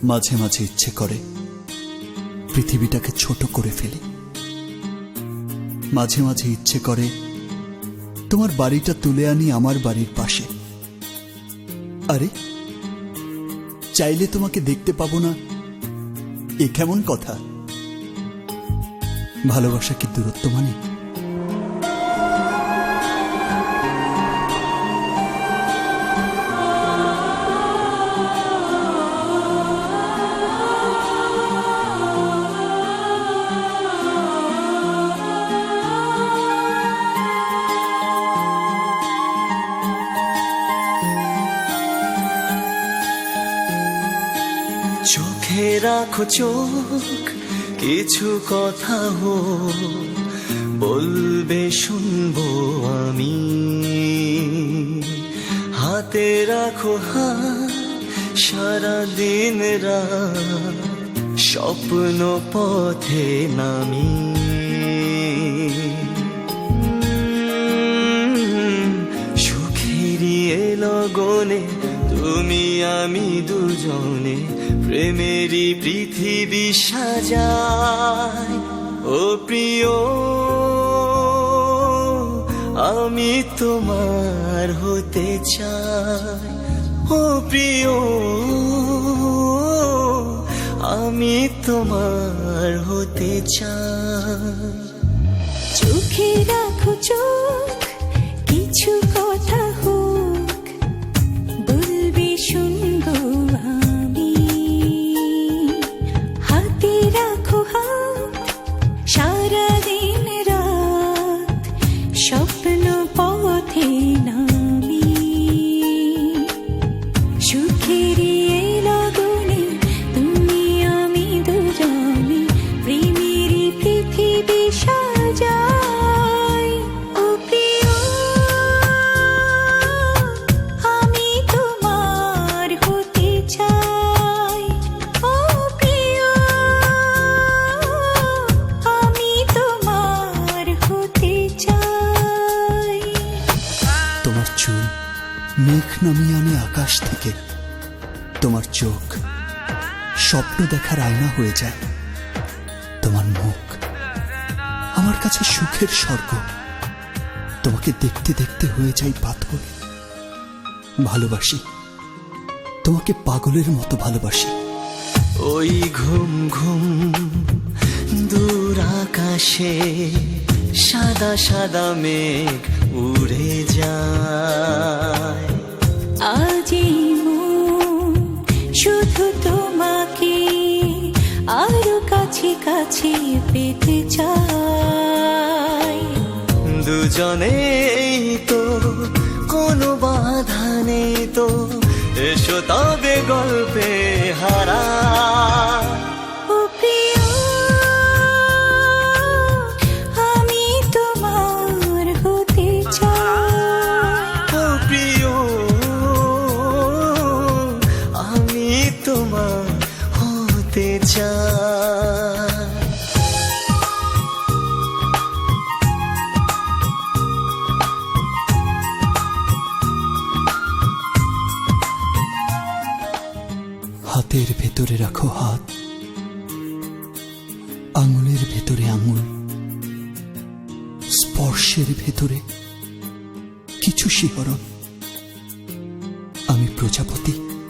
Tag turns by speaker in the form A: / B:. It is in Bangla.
A: মাঝে মাঝে ইচ্ছে করে পৃথিবীটাকে ছোট করে ফেলি। মাঝে মাঝে ইচ্ছে করে তোমার বাড়িটা তুলে আনি আমার বাড়ির পাশে। আরে, চাইলে তোমাকে দেখতে পাবো না, এ কেমন কথা? ভালোবাসা কি দূরত্ব মানে?
B: চোখে রাখো চোখ, কিছু কথা বলবে শুনবো আমি। হাতে রাখো হাত, সারা দিন রাত স্বপ্ন পথে নামি। সুখেরই লগনে তুমি আমি দুজনে প্রেমেরই পৃথিবী সাজাই। ও প্রিয়, আমি তোমার হতে চাই। ও প্রিয়, আমি তোমার হতে চাই।
C: চোখে রাখো চোখ, কিছু কথা হোক, বলবে শুনবো আমি। হাতে রাখো হাত, সারা দিন রাত স্বপ্ন পথে নামি। সুখেরই লগনে তুমি আমি দুজনে প্রেমেরই পৃথিবী সাজাই। ও প্রিয়, আমি তোমার হতে চাই। ও প্রিয়, আমি তোমার হতে চাই।
A: তোমার চুল মেঘ নামিয়ে আনে আকাশ থেকে। তোমার চোখ স্বপ্ন দেখার আয়না হয়ে যায়। তোমার মুখ আমার কাছে সুখের স্বর্গ। তোমাকে দেখতে দেখতে হয়ে যাই পাথর। ভালোবাসি তোমাকে, পাগলের মতো ভালোবাসি।
B: ওই ঘুম ঘুম দূর আকাশে সাদা সাদা মেঘ উড়ে যায়।
C: আজি মন শুধু তোমাকে আরো কাছে কাছে পেতে চাই।
B: দুজনেই তো কোনো বাধা নেই তো, এসো তবে গল্পে হারা।
C: ও প্রিয়, আমি তোমার হতে চাই।
B: ও প্রিয়, আমি তোমার হতে চাই।
A: হাতের ভেতরে রাখো হাত, আঙুলের ভেতরে আঙুল, স্পর্শের ভেতরে কিছু শিহরণ। আমি প্রজাপতি,